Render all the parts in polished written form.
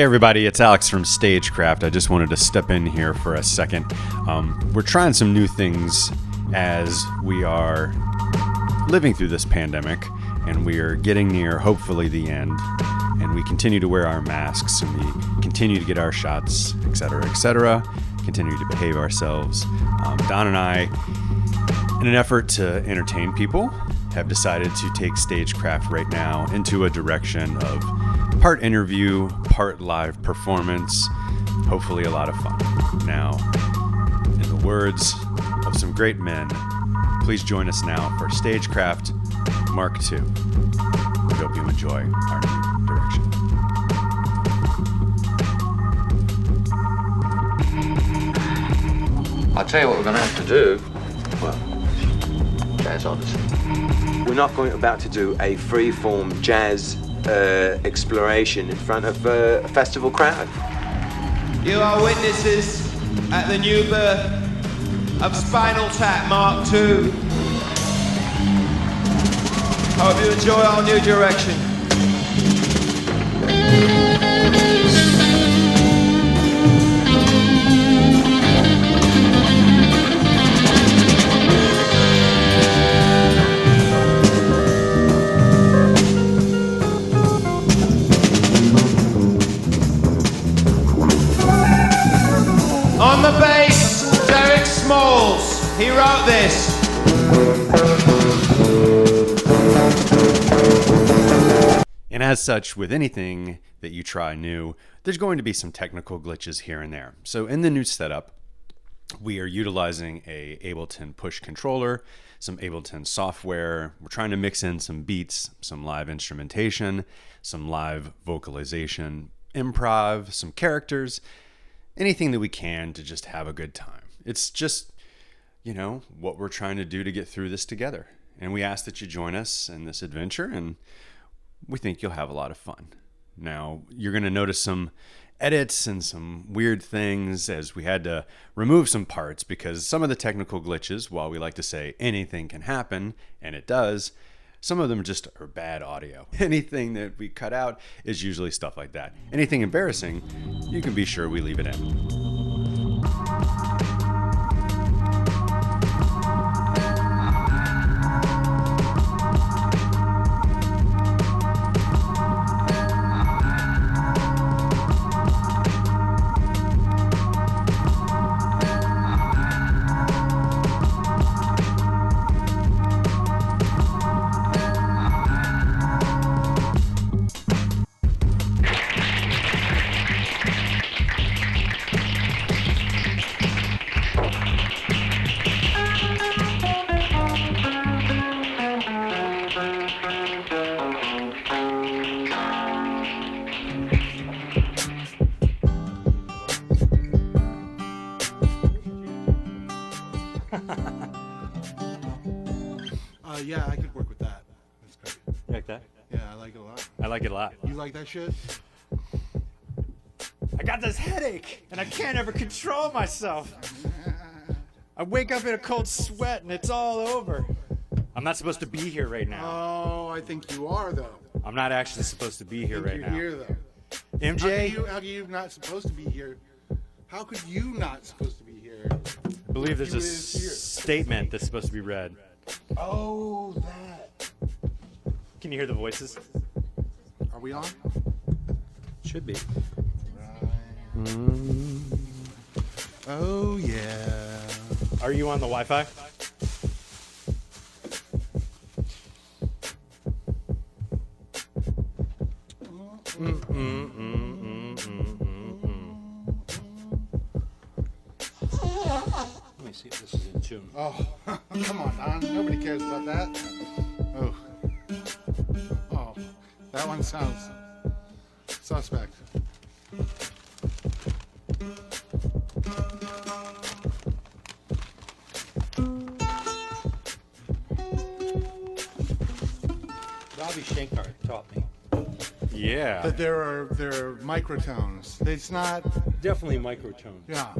Hey everybody, it's Alex from StageCraft. I just wanted to step in here for a second. We're trying some new things as we are living through this pandemic, and we are getting near, hopefully, the end. And we continue to wear our masks, and we continue to get our shots, etc., continue to behave ourselves. Don and I, in an effort to entertain people, have decided to take StageCraft right now into a direction of part interview, part live performance, hopefully a lot of fun. Now, in the words of some great men, please join us now for StageCraft Mark II. We hope you enjoy our new direction. I'll tell you what we're going to have to do. Well, Jazz Odyssey. We're not about to do a free-form jazz exploration in front of a festival crowd. You are witnesses at the new birth of Spinal Tap Mark II. Hope you enjoy our new direction. On the bass, Derek Smalls. He wrote this. And as such, with anything that you try new, there's going to be some technical glitches here and there. So in the new setup, we are utilizing a Ableton push controller, some Ableton software. We're trying to mix in some beats, some live instrumentation, some live vocalization, improv, some characters, anything that we can to just have a good time. It's just, what we're trying to do to get through this together. And we ask that you join us in this adventure, and we think you'll have a lot of fun. Now, you're going to notice some edits and some weird things as we had to remove some parts because some of the technical glitches, while we like to say anything can happen, and it does, some of them just are bad audio. Anything that we cut out is usually stuff like that. Anything embarrassing, you can be sure we leave it in. Yeah, I could work with that. That's great. You like that? Yeah, I like it a lot. I like it a lot. You like that shit? I got this headache, and I can't ever control myself. I wake up in a cold sweat, and it's all over. I'm not supposed to be here right now. Oh, I think you are, though. I'm not actually supposed to be here right You're now. here, though. MJ? How are you not supposed to be here? How could you not supposed to be here? I believe there's a statement that's supposed to be read. Oh, that. Can you hear the voices? Are we on? Should be. Right. Oh, yeah. Are you on the Wi-Fi? Let me see if this is in tune. Oh, come on, Don. Nobody cares about that. Oh. Oh, that one sounds suspect. Bobby Shankar taught me. Yeah. That there are microtones. It's not. Definitely microtone. Yeah.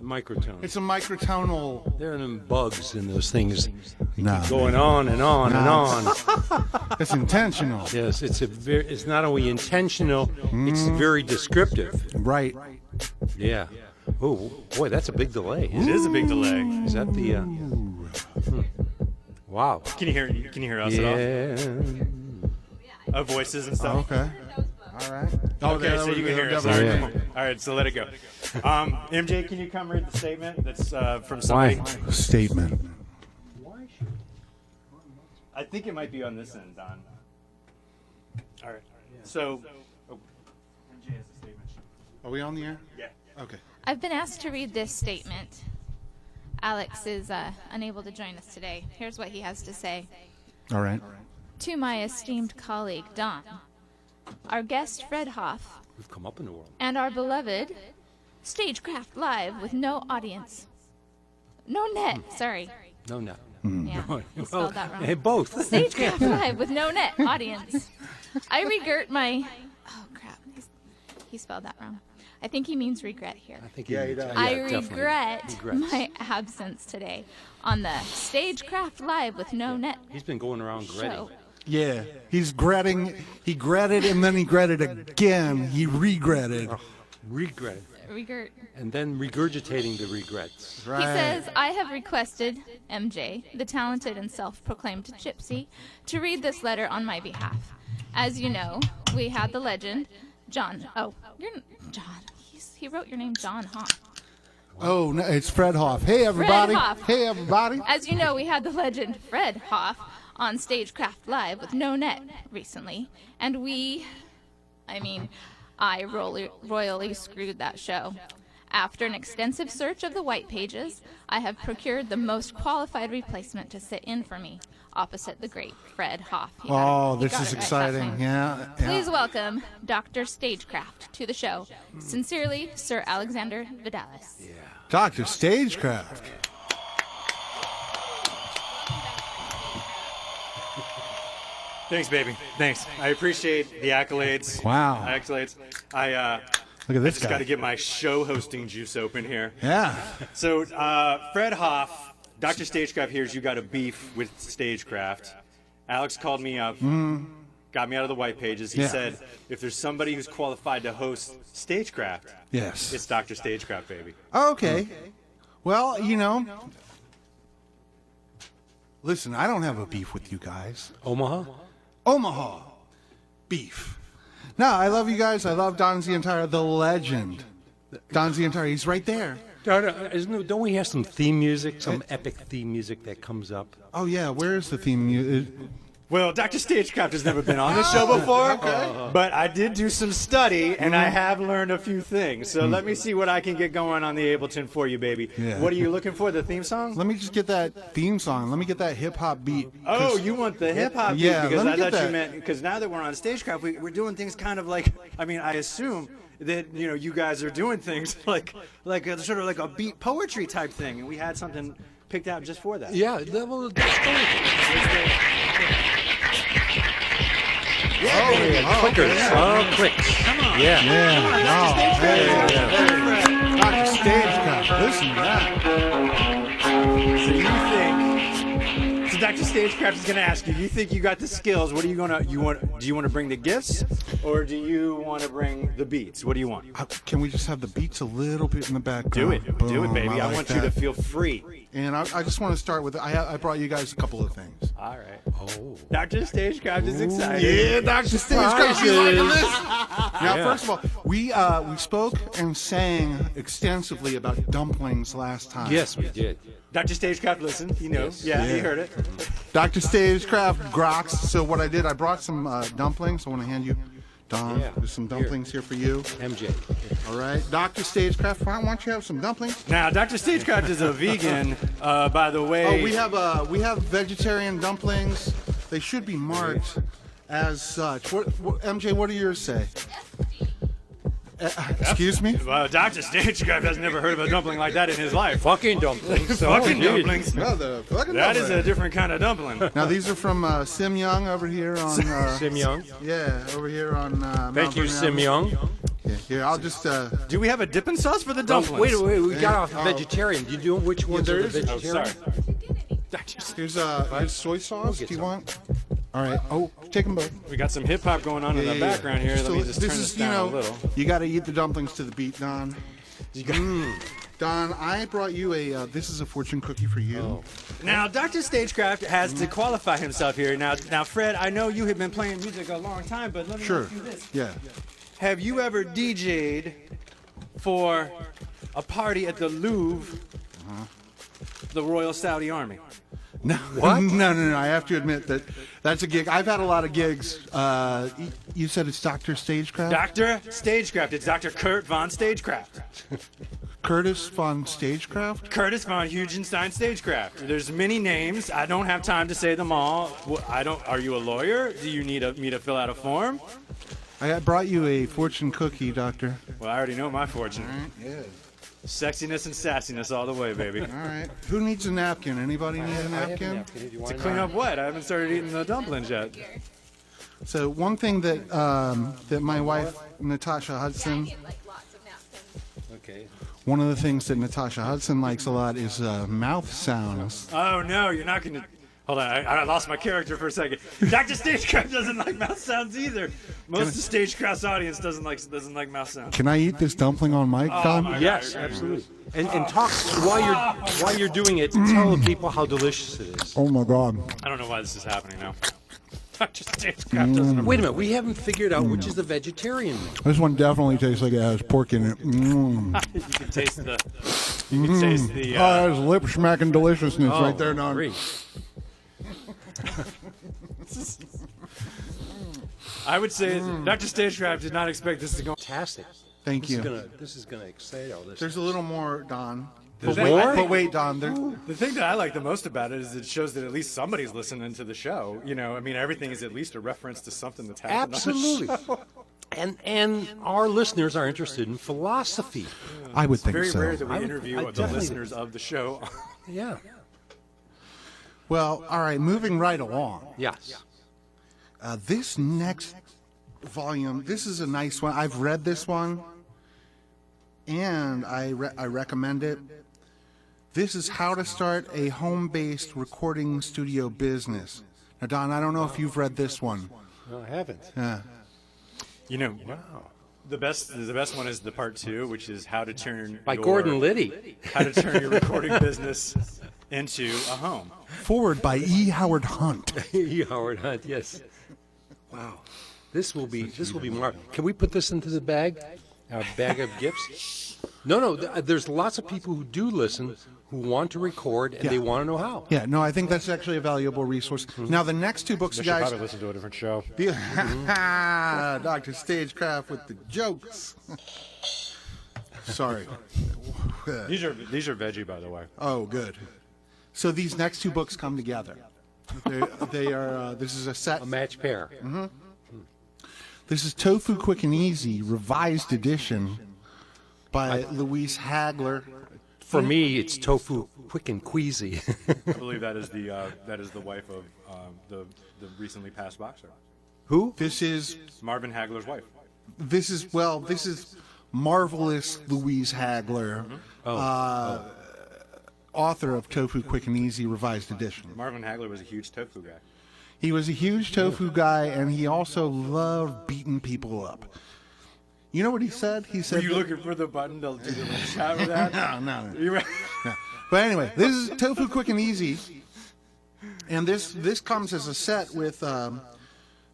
Microtone. It's a microtonal. There are them bugs in those things. No, Going on and on and on. it's intentional. Yes, it's not only intentional, it's very descriptive. Right. Yeah. Oh, boy, that's a big delay. It is a big delay. Is that the... Wow. Can you hear us at all? Yeah. Voices and stuff. Okay. All right. Okay, so you can hear us. All definitely. right, all right, so let it go. MJ, can you come read the statement that's from somebody? Why? Statement. I think it might be on this end, Don. All right. So, MJ has a statement. Are we on the air? Yeah. Okay. I've been asked to read this statement. Alex is unable to join us today. Here's what he has to say. All right. To my esteemed colleague, Don, our guest, Fred Hof, We've come up in the world. and our beloved StageCraft Live with no audience. No net, sorry. No, no. Yeah, he spelled that wrong. Hey, both. StageCraft Live with no net audience. I regret my... Oh, crap. He spelled that wrong. I think he means regret here. I think Yeah, he does. I definitely. regret Regrets. my absence today on the StageCraft Live with no net He's been going around show. gritting. Yeah. He gretted and then he gretted again. He regretted. Regret. Regret. And then regurgitating the regrets. Right. He says, I have requested MJ, the talented and self-proclaimed gypsy, to read this letter on my behalf. As you know, we had the legend, John. Oh, you're John. He wrote your name, John Hof. Oh, no, it's Fred Hof. Hey, everybody. Hof. Hey, everybody. As you know, we had the legend Fred Hof on StageCraft Live with no net recently, and I royally screwed that show. After an extensive search of the white pages, I have procured the most qualified replacement to sit in for me, opposite the great Fred Hof. You Oh, got it. You this got is it right that exciting. time. Yeah. Please welcome Dr. Stagecraft to the show. Sincerely, Sir Alexander Vidalis. Dr. Stagecraft. Thanks, baby. Thanks. I appreciate the accolades. Wow. Accolades. Look at this Just got to guy. get my show hosting juice open here. Yeah. So, Fred Hof, Dr. Stagecraft hears you got a beef with Stagecraft. Alex called me up, got me out of the white pages. He Yeah. said, if there's somebody who's qualified to host Stagecraft, Yes. it's Dr. Stagecraft, baby. Okay. Well, listen, I don't have a beef with you guys. Omaha? Omaha. Beef. No, I love you guys. I love Don Zientara, the legend. Don Zientara, he's right there. Don't we have some theme music, some epic theme music that comes up? Oh, yeah, where's the theme music? Well, Dr. Stagecraft has never been on this show before, but I did do some study, and I have learned a few things. So let me see what I can get going on the Ableton for you, baby. Yeah. What are you looking for, the theme song? Let me just get that theme song. Let me get that hip-hop beat. Oh, you want the hip-hop beat? Yeah, Because let me I get thought you that. meant, because now that we're on Stagecraft, we're doing things kind of like, I assume that, you guys are doing things like a, sort of like a beat poetry type thing, and we had something picked out just for that. Yeah, well, clickers. Oh, clicks. Come on. Yeah. Dr. Stagecraft, listen to that. So Dr. Stagecraft is going to ask you, you think you got the skills, what are you going to, do you want to bring the gifts, or do you want to bring the beats? What do you want? Can we just have the beats a little bit in the background? Do it, Boom, baby. I like want you to that. feel free. And I just want to start with, I brought you guys a couple of things. All right. Oh. Dr. Stagecraft is excited. Yeah, Dr. Stagecraft, you liking this? Now, first of all, we spoke and sang extensively about dumplings last time. Yes, we did. Dr. Stagecraft, listen, he knows. Yes. Yeah, he heard it. Dr. Stagecraft grokks. So what I did, I brought some dumplings. I want to hand you, Don, there's some dumplings here for you. MJ. All right. Dr. Stagecraft, why don't you have some dumplings? Now, Dr. Stagecraft is a vegan, by the way. Oh, we have vegetarian dumplings. They should be marked as such. What MJ, what do yours say? Excuse me? Well, Dr. Stagecraft has never heard of a dumpling like that in his life. Fucking dumplings. Fucking dumplings. No, the fucking That is dumpling. a different kind of dumpling. Now these are from Sim Young over here on. Sim Young. Yeah, over here on. Thank you, Sim Young. Yeah, here, I'll just. Do we have a dipping sauce for the dumplings? Wait, we got off the vegetarian. You do which ones are the vegetarian? Here's soy sauce. Do you want? All right. Oh, take them both. We got some hip hop going on in the background here. Let me just turn this down a little. You got to eat the dumplings to the beat, Don. Don, I brought you a. This is a fortune cookie for you. Oh. Now, Dr. Stagecraft has to qualify himself here. Now, Fred, I know you have been playing music a long time, but let me ask you this. Yeah. Have you ever DJ'd for a party at the Louvre, the Royal Saudi Army? No. What? No. I have to admit that's a gig. I've had a lot of gigs. You said it's Dr. Stagecraft? Dr. Stagecraft. It's Dr. Kurt von Stagecraft. Curtis von Stagecraft? Curtis von Hugenstein Stagecraft. There's many names. I don't have time to say them all. Are you a lawyer? Do you need me to fill out a form? I brought you a fortune cookie, Doctor. Well, I already know my fortune. All right, yeah. Sexiness and sassiness all the way, baby. All right. Who needs a napkin? Anybody need a napkin? To clean up what? I haven't started eating the dumplings yet. So one thing that that my wife, Natasha Hudson, Okay. one of the things that Natasha Hudson likes a lot is mouth sounds. Oh, no, you're not going to... Hold on, I lost my character for a second. Dr. Stagecraft doesn't like mouth sounds either. Most of Stagecraft's audience doesn't like mouth sounds. Can I eat this dumpling on mic, Don? Yes, absolutely. And talk while you're doing it. Tell the people how delicious it is. Oh my God. I don't know why this is happening now. Dr. Stagecraft doesn't... Wait a minute, we haven't figured out which is the vegetarian. This one definitely tastes like it has pork in it. You can taste the... You can taste the... Oh, there's lip smacking deliciousness right there, Don. Great. I would say Dr. Stagecraft did not expect this to go... Fantastic. Thank you. This is gonna excite all this. There's a little more, Don. more? But wait, Don. The thing that I like the most about it is it shows that at least somebody's listening to the show. You know, I mean, everything is at least a reference to something that's happened Absolutely. on the show. And our listeners are interested in philosophy. I would think Very so. rare that we I interview the definitely- listeners of the show. Yeah. Well, all right. Moving right along. Yes. This next volume, this is a nice one. I've read this one, and I recommend it. This is How to Start a Home-Based Recording Studio Business. Now, Don, I don't know if you've read this one. No, I haven't. Yeah. You know, the best one is the part 2, which is how to turn By Gordon Liddy. how to turn your recording business into a home. Forward by E. Howard Hunt. Howard Hunt, yes. Wow. This will be Mark. Can we put this into the bag? Our bag of gifts? No. There's lots of people who do listen who want to record and they want to know how. Yeah, no, I think that's actually a valuable resource. Now, the next two books, you guys. Probably listen to a different show. Dr. Stagecraft with the jokes. Sorry. These are veggie, by the way. Oh, good. So these next two books come together. They are. This is a set. A match pair. Mm-hmm. This is Tofu Quick and Easy, revised edition by Louise Hagler. For me, it's tofu quick and queasy. I believe that is the wife of the recently passed boxer. Who? This is Marvin Hagler's wife. This is marvelous Louise Hagler, author of Tofu Quick and Easy, revised edition. Marvin Hagler was a huge tofu guy. He was a huge tofu guy, and he also loved beating people up. You know what he said? He said, Were you looking for the button to do the chat with that? No. You right? But anyway, this is Tofu Quick and Easy, and this comes as a set with the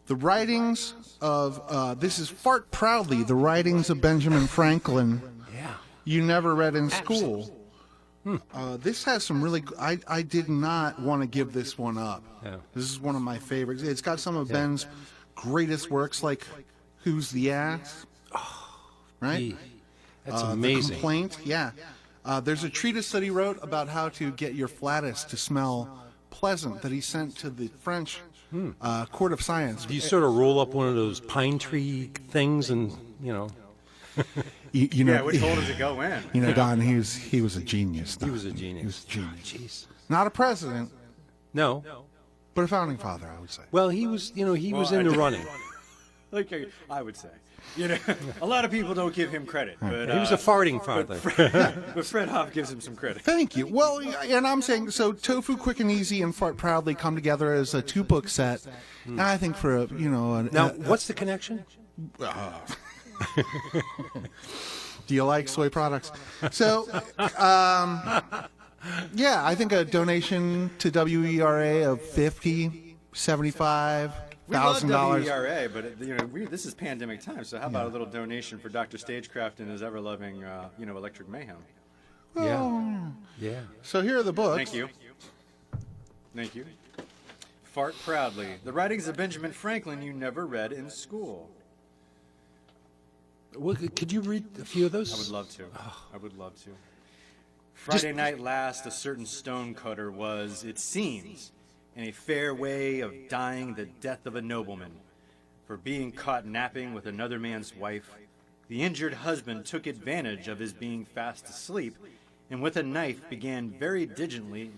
writings of this is Fart Proudly, the writings of Benjamin Franklin. Yeah. You never read in school. This has some really. I did not want to give this one up. Yeah. This is one of my favorites. It's got some of Ben's greatest works, like "Who's the Ass?" Right? That's The amazing. Complaint. Yeah. There's a treatise that he wrote about how to get your flatus to smell pleasant that he sent to the French Court of Science. Do you sort of roll up one of those pine tree things and, you know? You know, Yeah, which hole does it go in? You know, Don, he was a genius. Don. He was a genius. He was a genius. Jeez. Not a president, No. but a founding father, I would say. Well, he was, he was in the running. like I would say. You know, a lot of people don't give him credit, but He was a farting father. but Fred Hof gives him some credit. Thank you. Well, and I'm saying, so Tofu, Quick and Easy, and Fart Proudly come together as a 2-book set. And I think for Now, what's the connection? Do you like soy products? So, yeah, I think a donation to WERA of $50, $75. We love $1,000. WERA, but this is pandemic time, so how about a little donation for Dr. StageCraft and his ever-loving, Electric Mayhem? Yeah. So here are the books. Thank you. Thank you. Fart Proudly. The writings of Benjamin Franklin you never read in school. Well, could you read a few of those? I would love to. I would love to. Friday night last, a certain stonecutter was, it seems, in a fair way of dying the death of a nobleman. For being caught napping with another man's wife, the injured husband took advantage of his being fast asleep, and with a knife began very diligently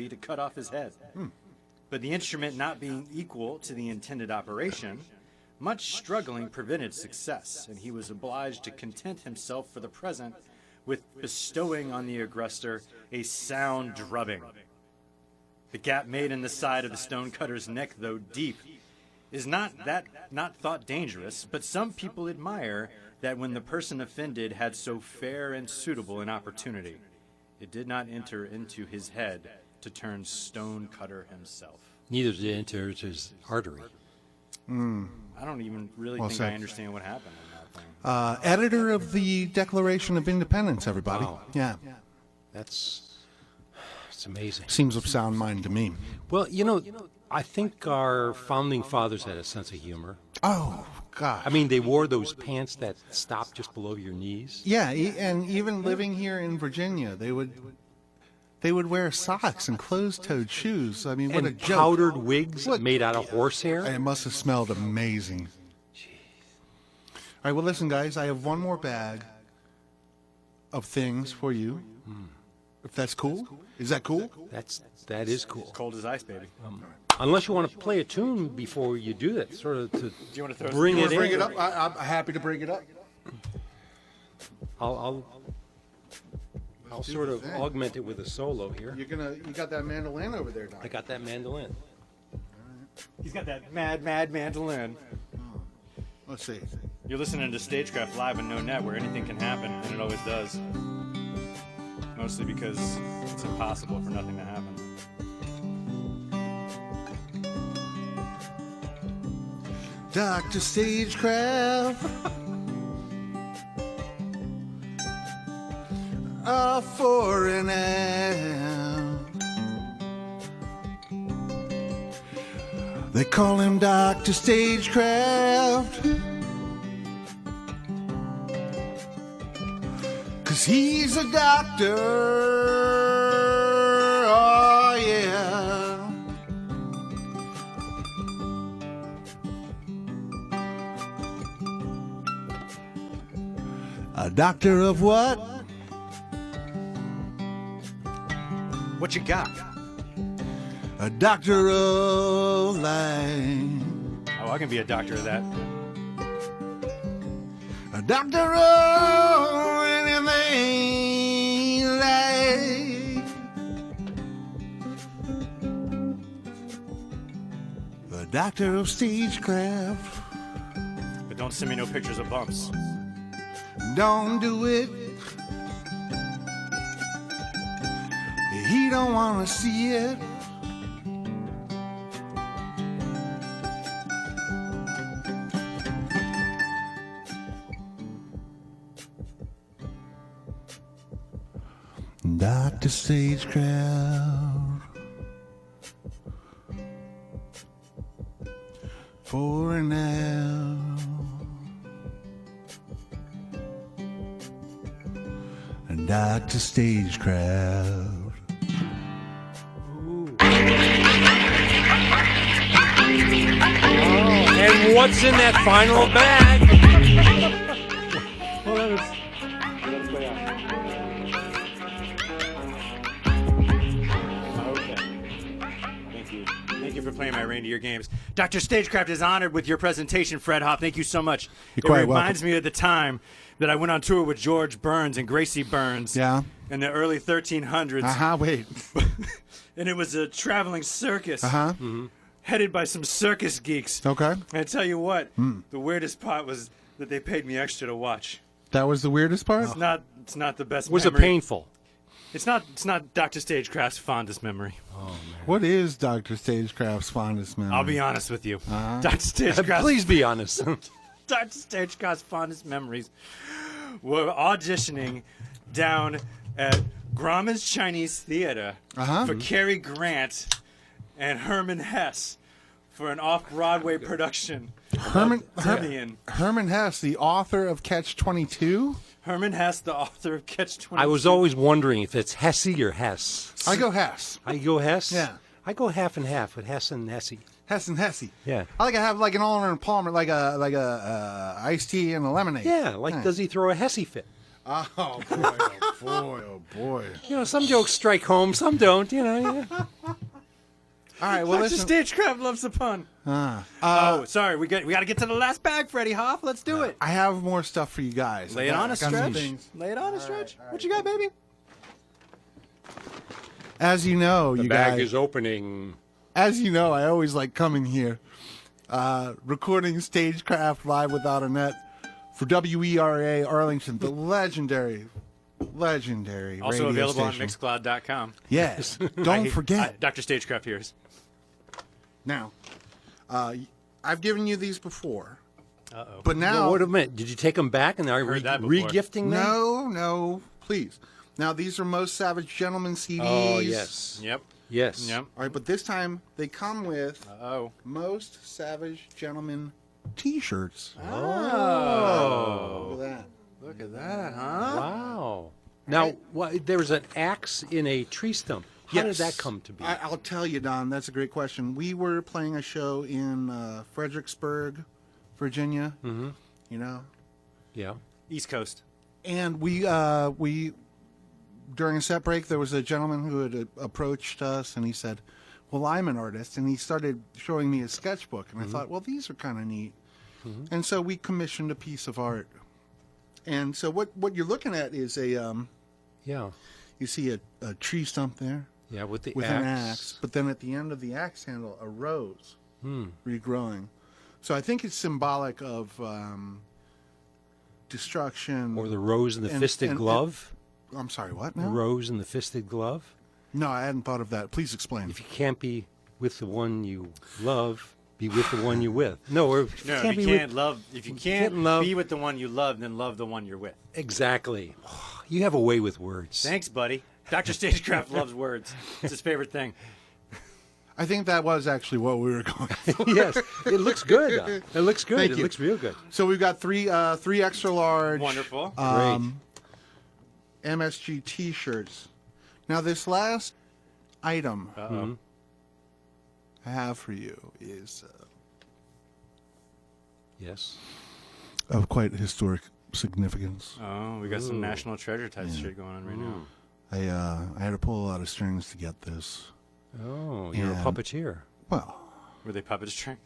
to cut off his head. But the instrument not being equal to the intended operation, much struggling prevented success, and he was obliged to content himself for the present with bestowing on the aggressor a sound drubbing. The gap made in the side of the stonecutter's neck, though deep, is not thought dangerous, but some people admire that when the person offended had so fair and suitable an opportunity, it did not enter into his head to turn stonecutter himself. Neither did it enter his artery. I don't even really think said. I understand what happened in that thing. Editor of the Declaration of Independence, everybody. Wow. Yeah. It's amazing. Seems of sound mind to me. Well, I think our founding fathers had a sense of humor. Oh, God. I mean, they wore those pants that stopped just below your knees. Yeah, and even living here in Virginia, they would wear socks and closed-toed shoes. I mean, what a And joke. powdered wigs What? made out of horsehair. It must have smelled amazing. All right, well, listen, guys, I have one more bag of things for you. If that's cool. Is that cool? That is cool. Cold as ice, baby. Unless you want to play a tune before you do that, sort of to you want to throw bring it in. Bring it up. I'm happy to bring it up. I'll sort of augment it with a solo here. You got that mandolin over there, Doc. I got that mandolin. He's got that mad mandolin. Let's see. You're listening to StageCraft Live and No Net, where anything can happen, and it always does. Mostly because it's impossible for nothing to happen. Dr. Stagecraft. For an hour. They call him Dr. Stagecraft, 'cause he's a doctor. Oh, yeah. A doctor of what? What you got? A doctor of life. Oh, I can be a doctor of that. A doctor of anything life. A doctor of stagecraft. But don't send me no pictures of bumps. Don't do it. He don't want to see it. Dr. Stagecraft, for an hour. Dr. Stagecraft. And what's in that final bag? Well, that was... Okay. Thank you. Thank you for playing my reindeer games. Dr. Stagecraft is honored with your presentation, Fred Hof. Thank you so much. You're quite reminds me of the time that I went on tour with George Burns and Gracie Burns. Yeah. In the early 1300s. Wait. And it was a traveling circus. Mm-hmm. Headed by some circus geeks. Okay. And I tell you what, the weirdest part was that they paid me extra to watch. That was the weirdest part? It's not the best Was memory. it painful? It's not Dr. Stagecraft's fondest memory. Oh, man. What is Dr. Stagecraft's fondest memory? I'll be honest with you. Dr. Stagecraft. Please be honest. Dr. Stagecraft's fondest memories were auditioning down at Grauman's Chinese Theater for Cary Grant and Herman Hesse for an off-Broadway production. Herman Hesse, the author of Catch-22? Herman Hesse, the author of Catch-22. I was always wondering if it's Hesse or Hess. I go Hess. I go Hess? Yeah. I go half and half with Hess and Hesse. Hess and Hesse. Yeah. I like to have like an Arnold Palmer, like a iced tea and a lemonade. Yeah, like does he throw a Hesse fit? Oh boy! Oh boy! Oh boy! You know, some jokes strike home, some don't. You know. Yeah. All right. Well, Dr. listen. Stagecraft loves the pun. Sorry. We got to get to the last bag, Freddie Hoff. Let's do it. I have more stuff for you guys. Lay it on a I got some stretch. things. Lay it on a stretch. What you got, baby? As you know, The you bag guys. is opening. As you know, I always like coming here, recording Stagecraft live without a net for WERA Arlington, the legendary Also radio available on station. Mixcloud.com. Yes, don't forget. Dr. Stagecraft hears. Now, I've given you these before, Uh-oh. but now No, wait a minute. Did you take them back and are Heard that before. re-gifting them? no, please. Now these are Most Savage Gentlemen CDs. Oh, yes. Yep. Yes. Yep. All right, but this time they come with Oh. Most Savage Gentlemen T-shirts. Oh. Look at that. Look at that, huh? Wow. Now, there was an axe in a tree stump. How did Yes. that come to be? I'll tell you, Don. That's a great question. We were playing a show in Fredericksburg, Virginia. Mm-hmm. You know, Yeah. East Coast. and we during a set break there was a gentleman who had approached us, and he said, "Well, I'm an artist," and he started showing me his sketchbook, and I thought, "Well, these are kind of neat," and so we commissioned a piece of art. And so what you're looking at is a Yeah. you see a tree stump there. Yeah, with the With axe. an axe, but then at the end of the axe handle, a rose regrowing. So I think it's symbolic of destruction. Or the rose in the And- fisted and- glove. I'm sorry, what The now? rose in the fisted glove. No, I hadn't thought of that. Please explain. If you can't be with the one you love, be with the one you're with. No, or if you No, can't if you be can't with... love, if you can't can't love- be with the one you love, then love the one you're with. Exactly. You have a way with words. Thanks, buddy. Dr. Stagecraft loves words. It's his favorite thing. I think that was actually what we were going for. Yes, it looks good. It looks good. Thank It you. looks real good. So we've got three extra large Wonderful. MSG T-shirts. Now this last item I have for you is Yes. of quite historic significance. Oh, we got some national treasure type shit going on right now. I had to pull a lot of strings to get this. Oh, you're And- a puppeteer. Well, Were they puppet string?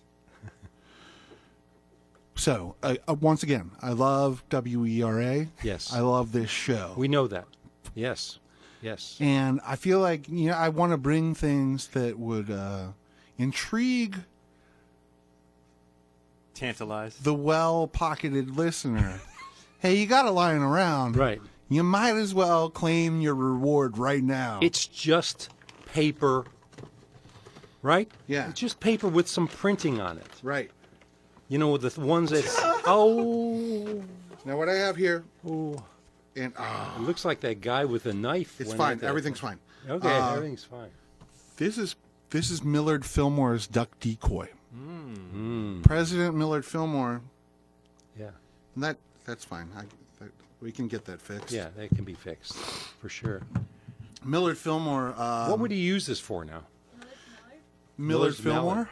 so once again, I love WERA. Yes. I love this show. We know that. Yes. Yes. And I feel like, I want to bring things that would intrigue Tantalize. the well-pocketed listener. Hey, you got it lying around. Right. You might as well claim your reward right now. It's just paper, right? Yeah. It's just paper with some printing on it. right. You know, the ones that... Oh. Now, what I have here, Oh. and It looks like that guy with a knife. it's went fine. at that. Everything's fine. Okay, everything's fine. This is Millard Fillmore's Duck Decoy. President Millard Fillmore. Yeah. And that's fine. We can get that fixed. Yeah, that can be fixed for sure. Millard Fillmore. What would he use this for now? Millard Millard's Fillmore?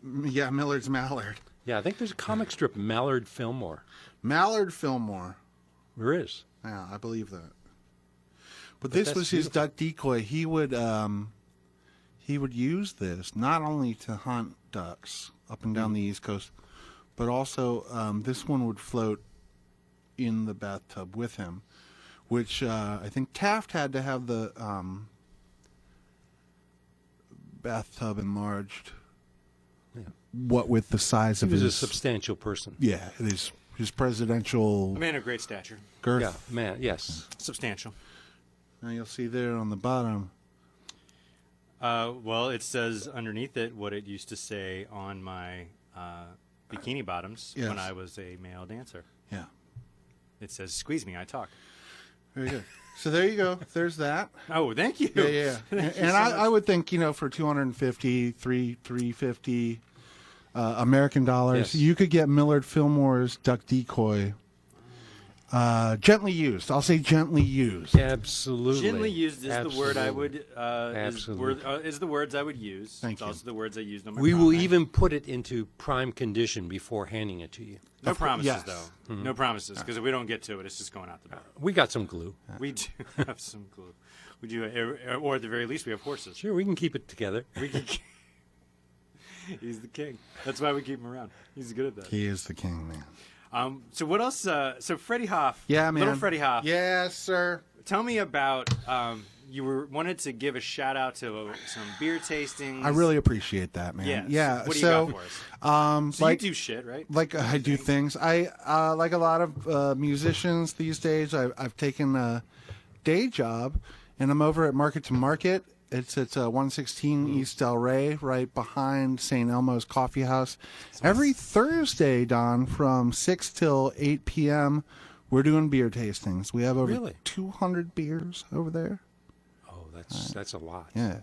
Millard's Mallard. Yeah, I think there's a comic strip, Mallard Fillmore. Mallard Fillmore. There is. Yeah, I believe that. But this that's was his beautiful. Duck Decoy. He would he would use this not only to hunt ducks up and down the East Coast, but also this one would float in the bathtub with him, which I think Taft had to have the bathtub enlarged. Yeah. What with the size He of was a his substantial person. yeah, his presidential A man of great stature. girth. Yeah, man, yes. Substantial. Now you'll see there on the bottom. Well, it says underneath it what it used to say on my bikini bottoms Yes. when I was a male dancer. Yeah, It says, "Squeeze me, I talk." very good. So there you go. There's that. Oh, thank you. Yeah. Thank you And so much. I would think, for $350 American dollars, Yes. you could get Millard Fillmore's Duck Decoy. Gently used. I'll say gently used. Absolutely. Gently used is the word I Absolutely. would Absolutely. is the words I would use. Thank It's you. also the words I used on my We prom will night. even put it into prime condition before handing it to you. No promises yes. though. Mm-hmm. No promises because if we don't get to it, it's just going out the door. We got some glue. We do have some clue. We do, or at the very least, we have horses. Sure, we can keep it together. We can. He's the king. That's why we keep him around. He's good at that. He is the king, man. So what else? So Freddie Hof. Yeah, man. Little Freddie Hof. Yes, sir. Tell me about. You wanted to give a shout out to some beer tastings. I really appreciate that, man. Yes. Yeah. What do you so, got for us? So like, you do shit, right? like I do things. I like a lot of musicians these days. I've taken a day job, and I'm over at Market to Market. It's at 116 East Del Rey, right behind St. Elmo's Coffee House. Every Thursday, Don, from 6 till 8 p.m., we're doing beer tastings. We have over Really? 200 beers over there. Oh, that's a lot. Yeah.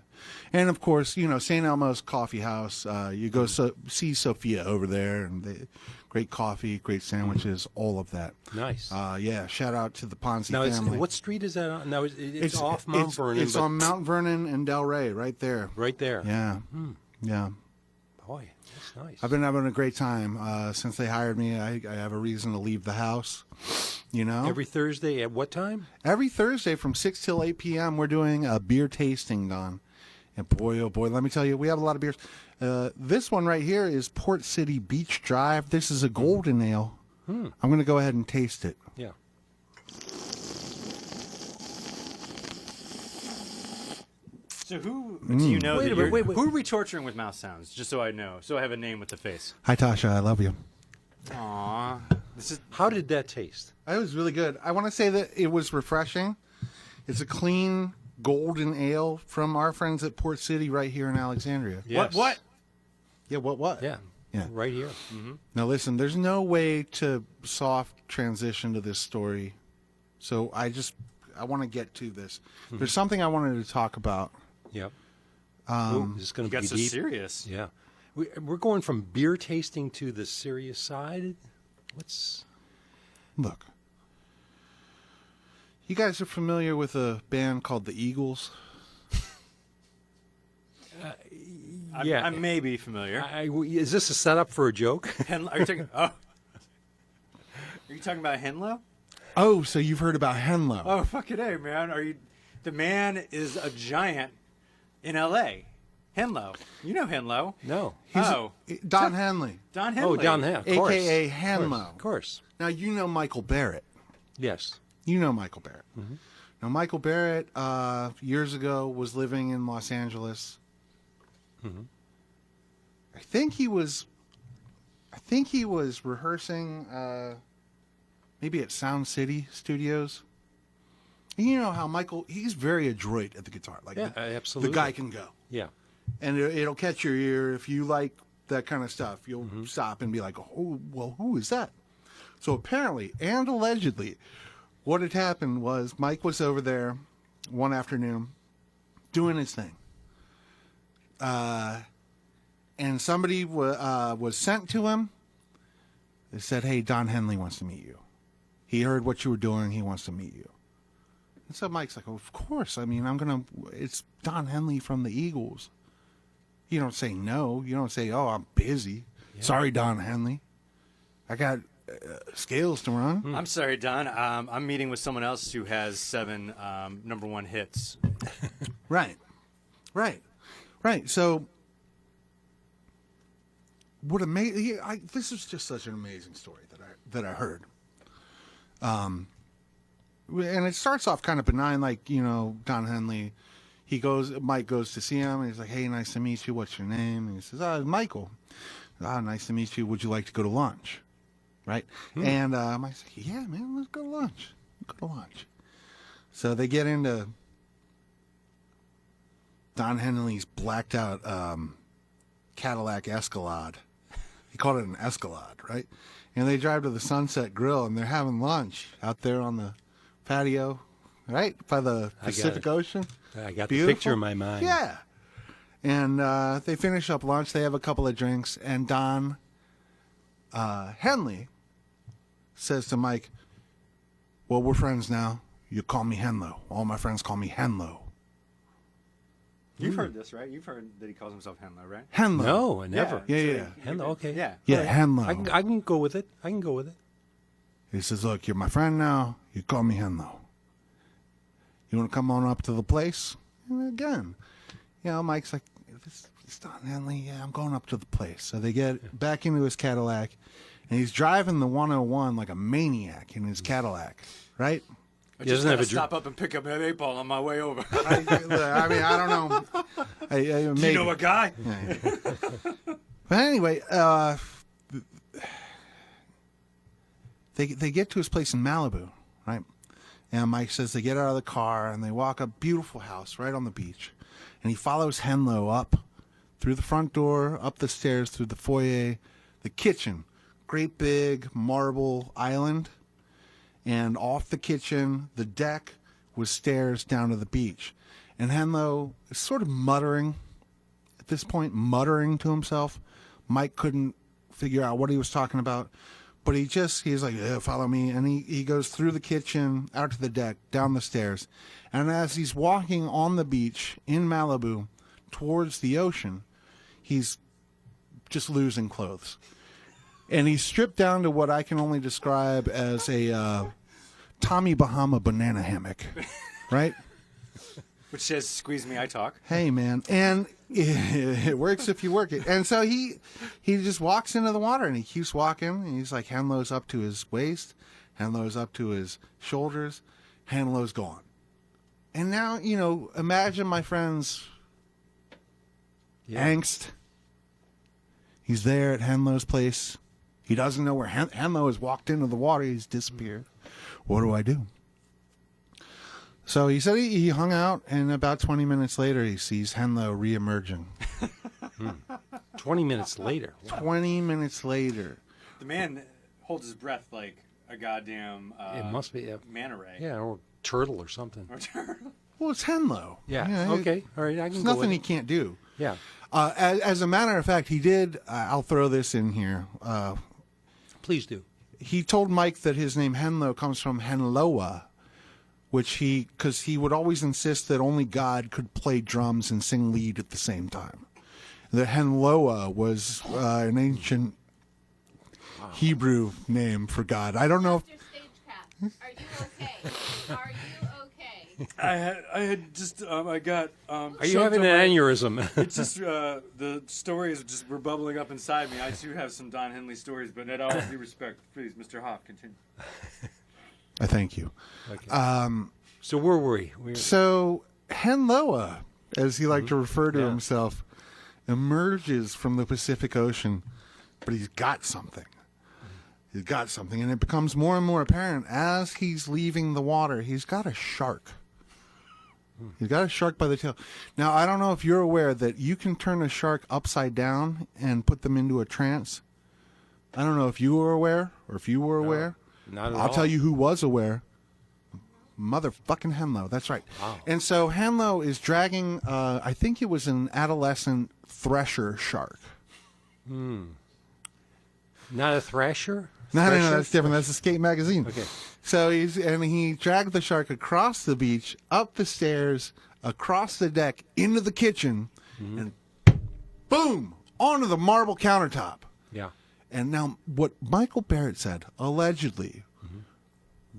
And, of course, St. Elmo's Coffee House, you go see Sophia over there, and great coffee, great sandwiches, all of that. Nice. Yeah, shout out to the Ponzi Now, family. what street is that on? Now, it's off Mount Vernon. It's but on Mount Vernon and Del Rey, right there. right there. Yeah. Yeah. Boy, that's nice. I've been having a great time since they hired me. I have a reason to leave the house. Every Thursday at what time? Every Thursday from 6 till 8 p.m. we're doing a beer tasting, Don. And boy, oh boy, let me tell you, we have a lot of beers. This one right here is Port City Beach Drive. This is a golden ale. I'm going to go ahead and taste it. Yeah. So who do you know? Wait that a minute, you're- wait. Who are we torturing with mouth sounds? Just so I know, so I have a name with the face. Hi, Tasha. I love you. Aw, this is How did that taste? It was really good. I want to say that it was refreshing. It's a clean golden ale from our friends at Port City right here in Alexandria. Yes. what? Yeah, what? Yeah. Yeah. Right here. Now listen, there's no way to soft transition to this story. So I want to get to this. There's something I wanted to talk about. Yep. Ooh, this is going You to got be so deep. serious. Yeah. We're going from beer tasting to the serious side. What's Look. You guys are familiar with a band called the Eagles? Yeah. I may be familiar. is this a setup for a joke? Are you talking? Oh, are you talking about Henlo? Oh, so you've heard about Henlo. Oh, fucking A, man. Are you? The man is a giant in L.A. Henlo. You know Henlo. No. Don Henley, Don Henley. Oh, down there. Of course. a.k.a. Henlo. Of course. Now, you know Michael Barrett. Yes. You know Michael Barrett. Now, Michael Barrett, years ago, was living in Los Angeles. I think he was rehearsing maybe at Sound City Studios. And you know how Michael, he's very adroit at the guitar. Like Yeah, absolutely. The guy can go. Yeah. And it'll catch your ear. If you like that kind of stuff, you'll stop and be like, oh, well, who is that? So apparently, and allegedly, what had happened was Mike was over there one afternoon doing his thing. And somebody was sent to him. They said, hey, Don Henley wants to meet you. He heard what you were doing. He wants to meet you. And so Mike's like, oh, of course. I mean, it's Don Henley from the Eagles. You don't say no. You don't say, oh, I'm busy. Yeah. Sorry, Don Henley. I got scales to run. I'm sorry, Don. I'm meeting with someone else who has 7 #1 hits. Right. Right. So, what amazing! This is just such an amazing story that I heard. And it starts off kind of benign, like Don Henley. Mike goes to see him, and he's like, "Hey, nice to meet you. What's your name?" And he says, Michael. Nice to meet you. Would you like to go to lunch? Right. And Mike's like, "Yeah, man, let's go to lunch. Go to lunch." So they get into Don Henley's blacked out Cadillac Escalade. He called it an Escalade, right? And they drive to the Sunset Grill, and they're having lunch out there on the patio, right, by the Pacific Ocean. I got Beautiful. the picture in my mind. Yeah. And they finish up lunch. They have a couple of drinks, and Don Henley says to Mike, "Well, we're friends now. You call me Henlo. All my friends call me Henlo." You've heard this, right? You've heard that he calls himself Henlo, right? Henlo. No, I never. Yeah. Henlo, okay. Yeah. Yeah, All right. Henlo. I can go with it. He says, "Look, you're my friend now. You call me Henlo. You want to come on up to the place?" And again, Mike's like, "It's not Henley. Yeah, I'm going up to the place." So they get back into his Cadillac, and he's driving the 101 like a maniac in his Cadillac, right? I He doesn't have a stop up and pick up an 8-ball on my way over. I mean, I don't know. Maybe. Do you know a guy? But anyway, they get to his place in Malibu, right? And Mike says they get out of the car and they walk a beautiful house right on the beach. And he follows Henlo up through the front door, up the stairs, through the foyer, the kitchen, great big marble island. And off the kitchen, the deck was stairs down to the beach. And Henlo is sort of muttering, at this point, muttering to himself. Mike couldn't figure out what he was talking about. But he's like, "Yeah, follow me." And he goes through the kitchen, out to the deck, down the stairs. And as he's walking on the beach in Malibu towards the ocean, he's just losing clothes. And he's stripped down to what I can only describe as a Tommy Bahama banana hammock, right? Which says, "Squeeze me, I talk." Hey, man. And it works if you work it. And so he just walks into the water, and he keeps walking. And he's like, Henlo's up to his waist. Henlo's up to his shoulders. Henlo's gone. And now, imagine my friend's angst. He's there at Henlo's place. He doesn't know where Henlo has walked into the water. He's disappeared. What do I do? So he said he hung out, and about 20 minutes later, he sees Henlo reemerging. 20 minutes later. Wow. 20 minutes later. The man holds his breath like a goddamn It must be a manta ray. Yeah, or turtle or something. Well, it's Henlo. Yeah. Okay. All right. I can There's go nothing with he it. can't do. Yeah. As a matter of fact, he did. I'll throw this in here. Please do. He told Mike that his name Henlo comes from Henloa, because he would always insist that only God could play drums and sing lead at the same time. That Henloa was an ancient Hebrew name for God. I don't know. Mr. StageCraft, are you okay? Are you okay? I had just I got. Are you having an aneurysm? It's just the stories just were bubbling up inside me. I too have some Don Henley stories, but in all due respect, please, Mr. Hof, continue. I thank you. Okay. So where were we? So Henloa, as he liked to refer to himself, emerges from the Pacific Ocean, but he's got something. He's got something, and it becomes more and more apparent as he's leaving the water. He's got a shark. He's got a shark by the tail. Now, I don't know if you're aware that you can turn a shark upside down and put them into a trance. I don't know if you were aware or if you were aware. Not at all. I'll tell you who was aware. Motherfucking Henlo. That's right. Wow. And so Henlo is dragging, I think it was an adolescent thresher shark. Not a thrasher? No, that's different. That's Escape Magazine. Okay. So he dragged the shark across the beach, up the stairs, across the deck, into the kitchen, and boom, onto the marble countertop. Yeah. And now, what Michael Barrett said, allegedly,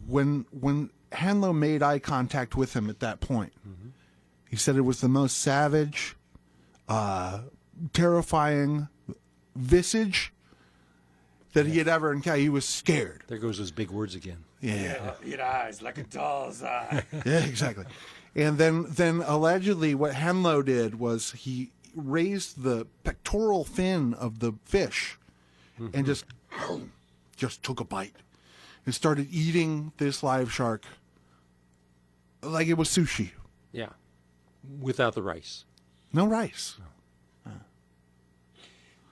when Henlo made eye contact with him at that point, he said it was the most savage, terrifying visage that he had ever encountered. He was scared. There goes those big words again. Yeah. It eyes like a doll's eye. Yeah, exactly. And then allegedly what Henlo did was he raised the pectoral fin of the fish and just took a bite and started eating this live shark like it was sushi. Yeah. Without the rice. No rice.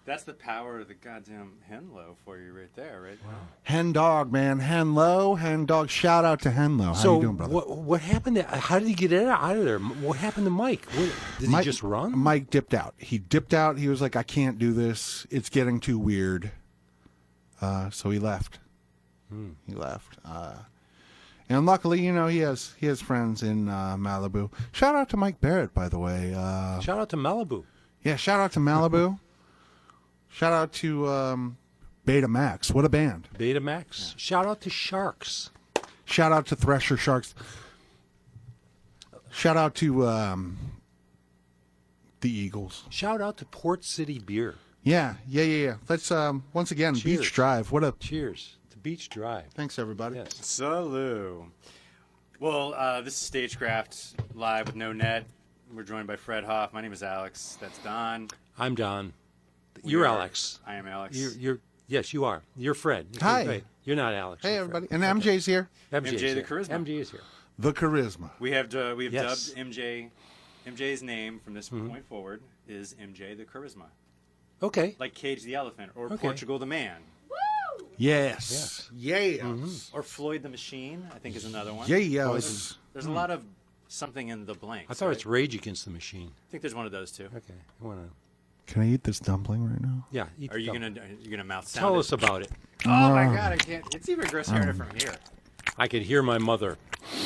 That's the power of the goddamn Henlo for you right there, right? Wow. Hen dog, man. Henlo, hen dog. Shout out to Henlo. How So you doing, brother? what happened? How did he get out of there? What happened to Mike? Did he just run? Mike dipped out. He dipped out. He was like, I can't do this. It's getting too weird. So he left. He left. And luckily, he has friends in Malibu. Shout out to Mike Barrett, by the way. Shout out to Malibu. Yeah, shout out to Malibu. Shout out to Beta Max. What a band. Beta Max. Yeah. Shout out to Sharks. Shout out to Thresher Sharks. Shout out to the Eagles. Shout out to Port City Beer. Yeah. Let's once again, Cheers. Beach Drive. What a cheers to Beach Drive. Thanks, everybody. Yes. Salud. Well, this is Stagecraft live with no net. We're joined by Fred Hof. My name is Alex. That's Don. I'm Don. You're Alex. I am Alex. Yes, you are. You're Fred. Hi. Wait, you're not Alex. Hey, You're everybody. Fred. And MJ's here. MJ's MJ the here. Charisma. MJ is here. The Charisma. We have Yes. dubbed MJ. MJ's name from this point forward is MJ the Charisma, Okay. like Cage the Elephant or Okay. Portugal the Man. Yes. Yes. Or Floyd the Machine, I think is another one. Yes. There's a lot of something in the blank. I thought it's Rage Against the Machine. I think there's one of those too. Okay. I want to. Can I eat this dumpling right now? Yeah. eat Are you the- gonna mouth sound Tell it? us about it. Oh my God, I can't. It's even gross hearing it from here. I could hear my mother.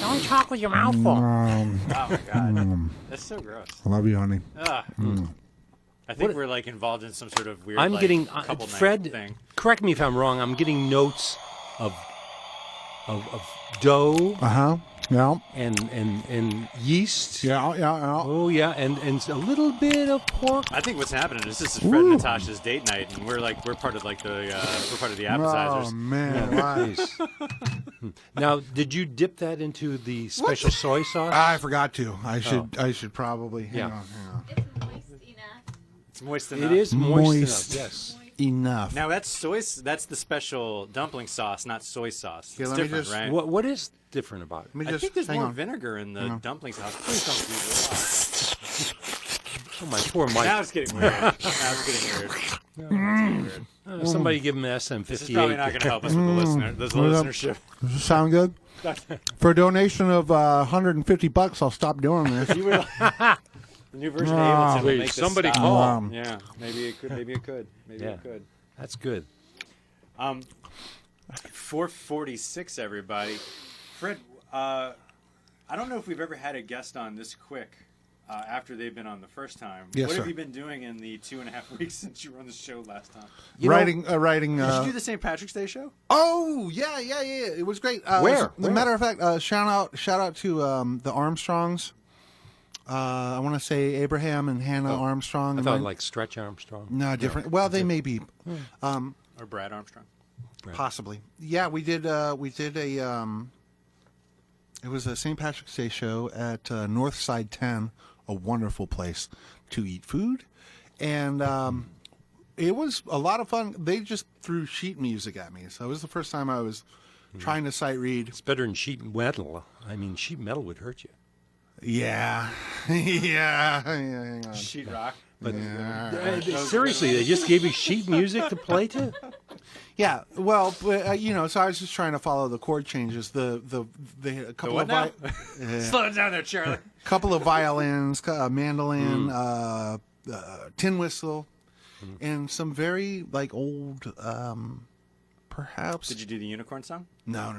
Don't talk with your mouth full. Oh my God, that's so gross. I love you, honey. Ugh. I think we're like involved in some sort of weird. I'm like, getting couple night Fred. thing. Correct me if I'm wrong. I'm getting notes of dough Uh-huh. Yeah. and yeast. Yeah. Oh yeah, and a little bit of pork. I think what's happening is this is Fred and Natasha's date night, and we're part of like the appetizers. Oh, man. Wow. Now, did you dip that into the special soy sauce? I forgot to. I should probably. Yeah. Hang on. It's moist enough. It is moist, Moist. enough. Yes. Enough. Now that's the special dumpling sauce, not soy sauce. Here, It's let me different, just- right? What is different about it? Let me I just think there's hang more on. vinegar in the dumpling sauce. Please don't do Oh my poor that. Mike. Now it's getting weird. Now it's getting weird. Somebody give him an SM58. This is probably not going to help us with the listenership. Does this sound good? For a donation of $150, I'll stop doing this. You will. The new version of Ableton will Wait, make this somebody stop. call. Yeah, maybe it could. Maybe it could. Maybe Yeah. it could. That's good. 4:46, everybody. Fred, I don't know if we've ever had a guest on this quick after they've been on the first time. Yes, what sir. have you been doing in the 2.5 weeks since you were on the show last time? Writing. Did you do the St. Patrick's Day show? Oh yeah. It was great. Where? As a matter of fact, shout out to the Armstrongs. I want to say Abraham and Hannah Armstrong. I and thought mine- like Stretch Armstrong. no different. Well, they may be. Or Brad Armstrong? Possibly. Yeah, we did a it was a St. Patrick's Day show at Northside 10, a wonderful place to eat food. And it was a lot of fun. They just threw sheet music at me. So it was the first time I was trying to sight read. It's better than sheet metal. I mean, sheet metal would hurt you. Yeah. Yeah. Hang on. Sheetrock. But seriously, they just gave you sheet music to play to? Yeah, well, so I was just trying to follow the chord changes. They had a couple what now? of Slow it down there, Charlie. couple of violins, a mandolin, tin whistle, and some very like old, perhaps. Did you do the unicorn song? No.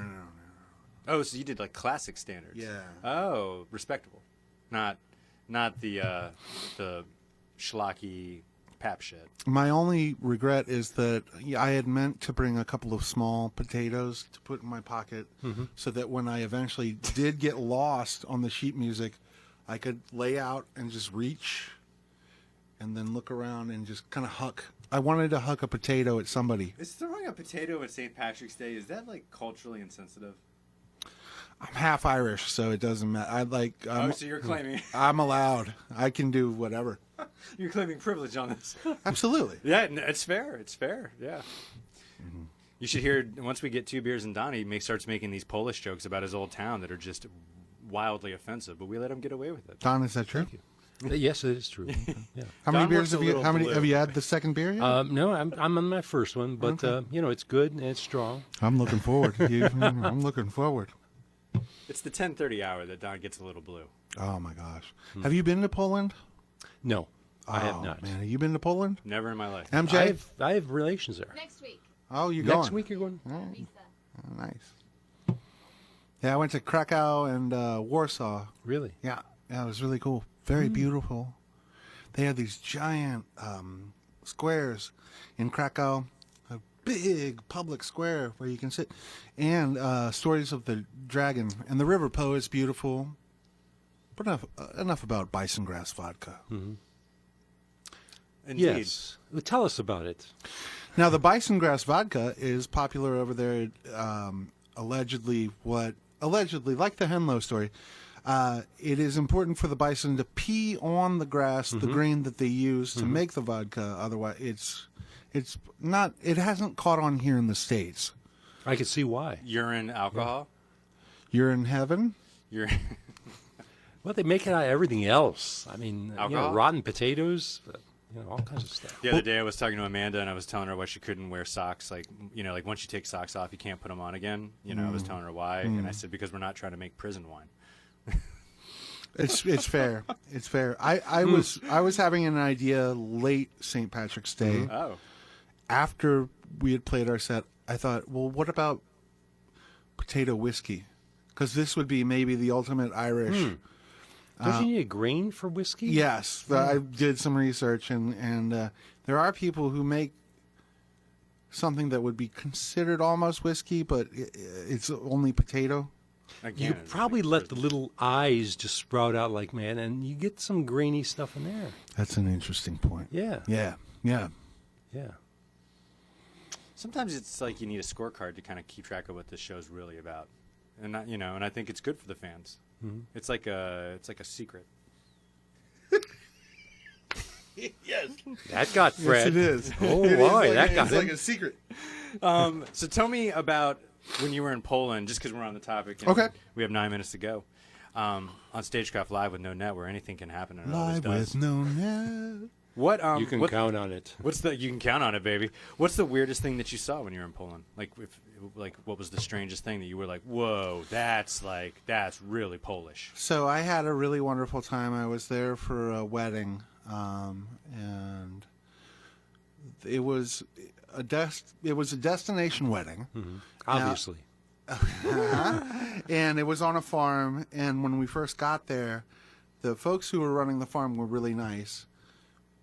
Oh, so you did like classic standards. Yeah. Oh, respectable. Not the schlocky pap shit. My only regret is that I had meant to bring a couple of small potatoes to put in my pocket, so that when I eventually did get lost on the sheet music, I could lay out and just reach and then look around and just kind of huck. I wanted to huck a potato at somebody. Is throwing a potato at St. Patrick's Day, is that like culturally insensitive? I'm half Irish, so it doesn't matter. So you're claiming I'm allowed. I can do whatever. you're claiming privilege on this. Absolutely. Yeah, it's fair. It's fair. Yeah. You should hear once we get 2 beers and Donnie starts making these Polish jokes about his old town that are just wildly offensive, but we let him get away with it. Don, is that true? Yes, it is true. Yeah. How many Don beers works a have you? little How many blue. have you had? The second beer yet? No, I'm on my first one, but it's good and it's strong. I'm looking forward. I'm looking forward. It's the 10:30 hour that Don gets a little blue. Oh my gosh! Have you been to Poland? No, I have Oh, not. Man, have you been to Poland? Never in my life. MJ? I have relations there. Next week. Oh, you going? Next week you're going? Visa. Oh, nice. Yeah, I went to Krakow and Warsaw. Really? Yeah, it was really cool. Very beautiful. They had these giant squares in Krakow, a big public square where you can sit, and stories of the dragon. And the River Po is beautiful. But enough about bison grass vodka. Indeed. Yes. Well, tell us about it. Now, the bison grass vodka is popular over there. Allegedly, like the Henlo story, it is important for the bison to pee on the grass, the grain that they use to make the vodka. Otherwise, it's not. It hasn't caught on here in the States. I can see why. Urine, alcohol. You're in heaven. You're Well, they make it out of everything else. I mean, Alcohol? rotten potatoes, all kinds of stuff. The other day I was talking to Amanda and I was telling her why she couldn't wear socks. Like once you take socks off, you can't put them on again. I was telling her why, and I said because we're not trying to make prison wine. It's fair. It's fair. I was having an idea late St. Patrick's Day. Oh, After we had played our set, I thought, well, what about potato whiskey? Because this would be maybe the ultimate Irish. Don't you need a grain for whiskey? Yes, I did some research, and there are people who make something that would be considered almost whiskey, but it's only potato. again, You it's probably like let the prison. little eyes just sprout out like man, and you get some grainy stuff in there. That's an interesting point. Yeah. Yeah. Yeah. Sometimes it's like you need a scorecard to kind of keep track of what this show's really about, and and I think it's good for the fans. It's like a secret. That got Fred. Yes, it is. Oh, It is boy, that got it's him. like a secret. So tell me about when you were in Poland, just because we're on the topic. And Okay. We have 9 minutes to go. On StageCraft Live with no net, where anything can happen. And it always Live does. with no net. What You can what, count on it. You can count on it, baby. What's the weirdest thing that you saw when you were in Poland? What was the strangest thing that you were like, whoa, that's really Polish. So I had a really wonderful time. I was there for a wedding, and it was a destination wedding. Obviously. And it was on a farm, and when we first got there, the folks who were running the farm were really nice,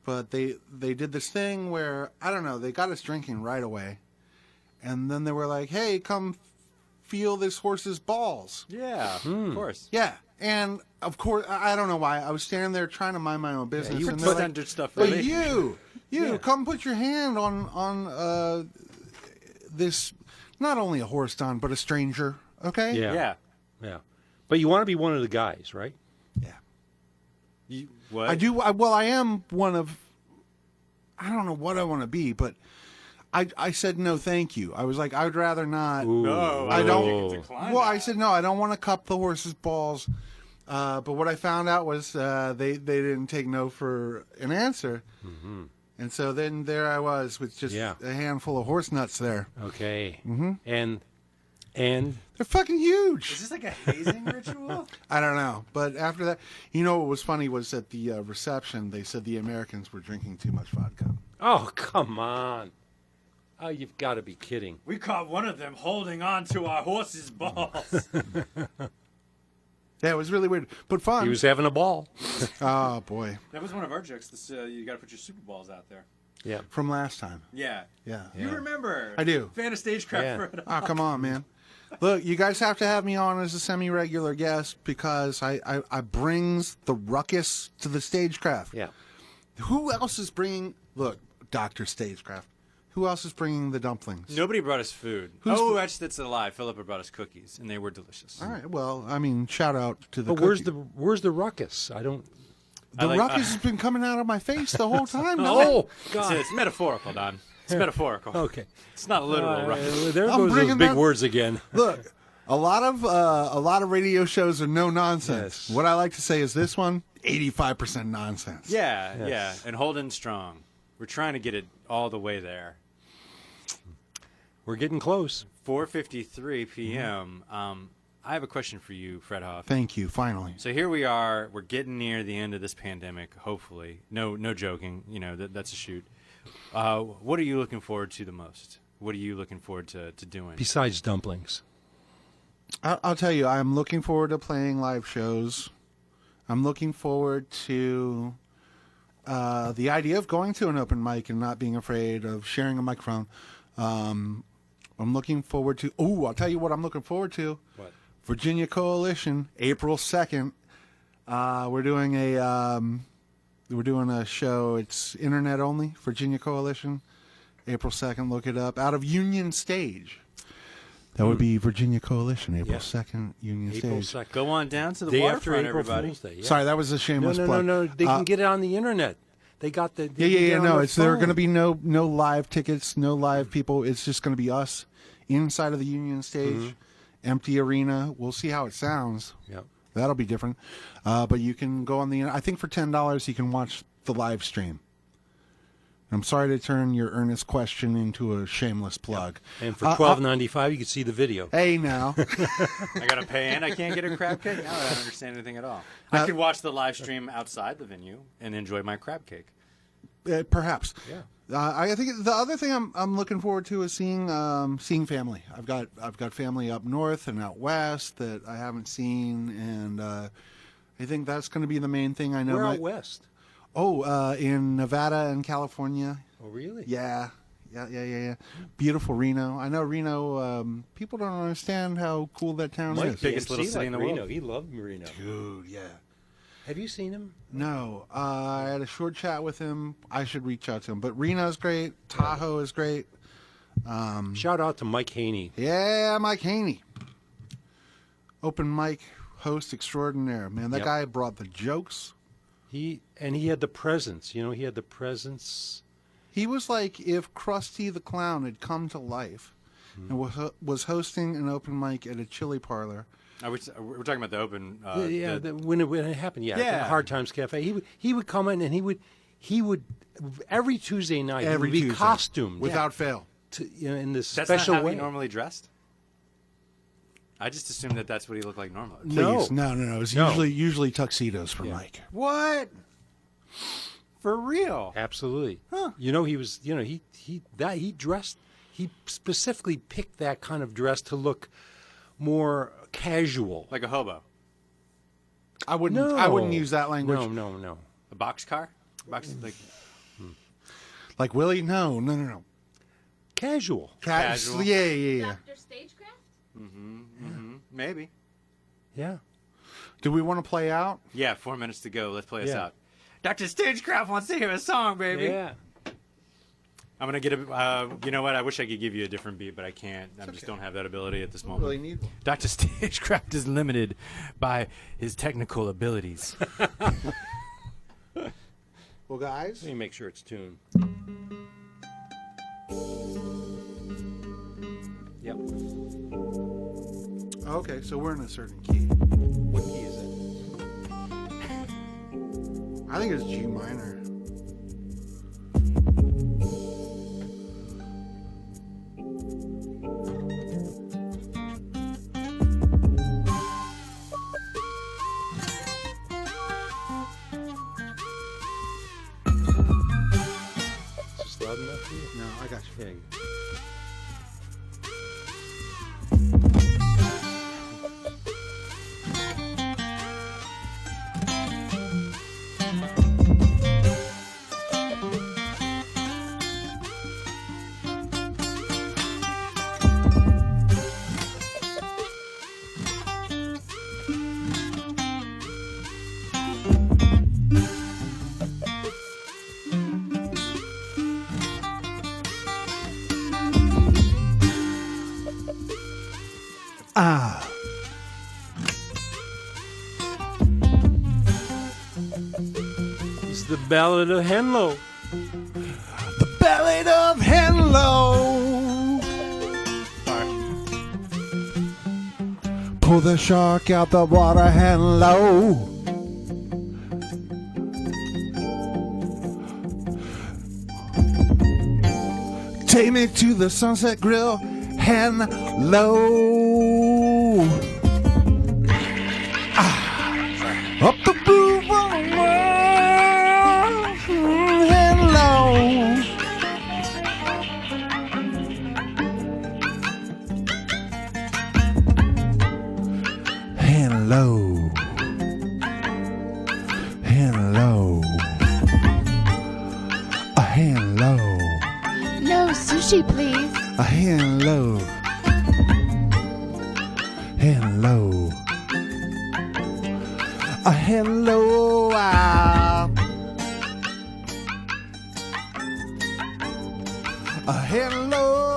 but they did this thing where, I don't know, they got us drinking right away, and then they were like, hey, come feel this horse's balls. Yeah, of course. Yeah, and of course, I don't know why, I was standing there trying to mind my own business, you and they're like, pretended stuff for but me. you come put your hand on this, not only a horse, Don, but a stranger, okay? Yeah. Yeah. But you want to be one of the guys, right? Yeah. What? I do. I am one of. I don't know what I want to be, but I said no, thank you. I was like, I'd rather not. No, I don't. you can decline Well, that. I said no. I don't want to cup the horse's balls. But what I found out was they didn't take no for an answer, and so then there I was with just Yeah. a handful of horse nuts there. Okay. And They're fucking huge. Is this like a hazing ritual? I don't know. But after that, what was funny was at the reception, they said the Americans were drinking too much vodka. oh, come on. Oh, you've got to be kidding. We caught one of them holding on to our horse's balls. Yeah, it was really weird, but fun. He was having a ball. Oh, boy. That was one of our jokes. This, you got to put your Super Balls out there. Yeah. From last time. Yeah. Yeah. You remember? I do. Fan of StageCraft. Yeah. Fred Hof. Oh, come on, man. Look, you guys have to have me on as a semi-regular guest because I brings the ruckus to the StageCraft. Yeah. Who else is bringing? Look, Dr. Stagecraft. Who else is bringing the dumplings? Nobody brought us food. Actually, that's a lie. Philippa brought us cookies, and they were delicious. All right. Well, I mean, shout out to the. But where's the ruckus? I don't. The ruckus has been coming out of my face the whole time. Now. Oh God! It's metaphorical, Don. It's metaphorical. Okay. It's not literal ruckus. There I'm goes those bringing big that- words again. Look, a lot of radio shows are no nonsense. Yes. What I like to say is this one, 85% nonsense. Yeah, and holding strong. We're trying to get it all the way there. We're getting close. 4:53 p.m. I have a question for you, Fred Hof. Thank you. Finally. So here we are. We're getting near the end of this pandemic. Hopefully, no joking. You know that's a shoot. What are you looking forward to the most? What are you looking forward to doing? Besides dumplings. I'll tell you, I'm looking forward to playing live shows. I'm looking forward to the idea of going to an open mic and not being afraid of sharing a microphone. I'm looking forward to. Oh, I'll tell you what I'm looking forward to. What? Virginia Coalition, April 2nd. We're doing a show. It's internet only. Virginia Coalition, April 2nd. Look it up. Out of Union Stage. That would be Virginia Coalition, April 2nd, Union April Stage. 2nd. Go on down to the Day after waterfront, April everybody. Fool's Day. Yeah. Sorry, that was a shameless No. plug. They can get it on the internet. They got the. Yeah. No, It's there are going to be no live tickets, no live people. It's just going to be us inside of the Union Stage, empty arena. We'll see how it sounds. Yep. That'll be different. But you can go on the. I think for $10 you can watch the live stream. I'm sorry to turn your earnest question into a shameless plug. And for $12.95, you can see the video. Hey now, I gotta pay and I can't get a crab cake. Now I don't understand anything at all. I could watch the live stream outside the venue and enjoy my crab cake. perhaps. Yeah. I think the other thing I'm looking forward to is seeing family. I've got family up north and out west that I haven't seen, and I think that's going to be the main thing. I know. We're out west. Oh, in Nevada and California. Oh, really? Yeah. Beautiful Reno. I know Reno. People don't understand how cool that town Mike, is. biggest little city in the Reno. world. He loved Reno. Dude, yeah. Have you seen him? No, I had a short chat with him. I should reach out to him. But Reno's great. Tahoe is great. Shout out to Mike Haney. Yeah, Mike Haney. Open mic host extraordinaire. Man, that Yep. guy brought the jokes. He had the presence. You know, he had the presence. He was like if Krusty the Clown had come to life and was hosting an open mic at a chili parlor. We're talking about the open. When it happened, Yeah. the Hard Times Cafe. He would come in and he would every Tuesday night Every he would be Tuesday, costumed without fail. in this That's special not how way. he normally dressed. I just assumed that that's what he looked like normally. Please, no. It's No. usually tuxedos for Mike. What? For real? Absolutely. You know, he was. You know, he dressed. He specifically picked that kind of dress to look more casual. Like a hobo? I wouldn't use that language. No. A boxcar? Like Willie? No. Casual. Casual. Yeah. Dr. Stagecraft? Maybe. Yeah. Do we want to play out? Yeah, 4 minutes to go. Let's play us Yeah. out. Dr. Stagecraft wants to hear a song, baby. Yeah. I'm going to get a... you know what? I wish I could give you a different beat, but I can't. I just don't have that ability at this moment. Really need one. Dr. Stagecraft is limited by his technical abilities. Well, guys. Let me make sure it's tuned. Yep. Okay, so we're in a certain key. What key is it? I think it's G minor. Is this loud enough for you? No, I got you. Yeah. the Ballad of Henlo. The Ballad of Henlo. Pull the shark out the water, Henlo. Take me to the Sunset Grill, Henlo. Up the blue Henlo. Henlo. Henlo. A Henlo. No sushi, please. A Henlo. Henlo. A Henlo. A Henlo.